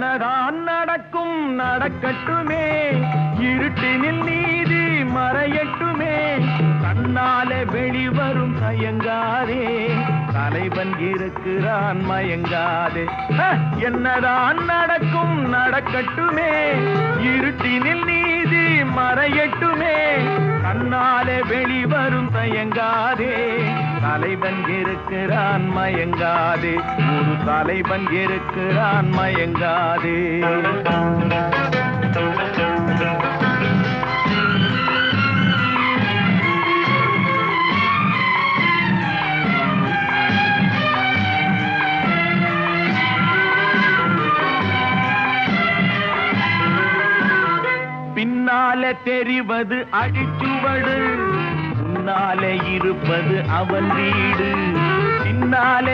என்னதான் நடக்கும் நடக்கட்டுமே, இருட்டினில் நீதி மறையட்டுமே, கண்ணாலே வெளிவரும் தயங்காதே, தலைவன் இருக்கிறான் மயங்காதே. என்னதான் நடக்கும் நடக்கட்டுமே, இருட்டினில் நீதி மறையட்டுமே, கண்ணாலே வெளிவரும் தயங்காதே, தலைவன் இருக்கிறான் மயங்காதே, ஒரு தலைவன் இருக்கிறான் மயங்காதே. பின்னாலே தெரிவது அடிச்சுவடு, முன்னாலே இருப்பது அவன் வீடு. பின்னாலே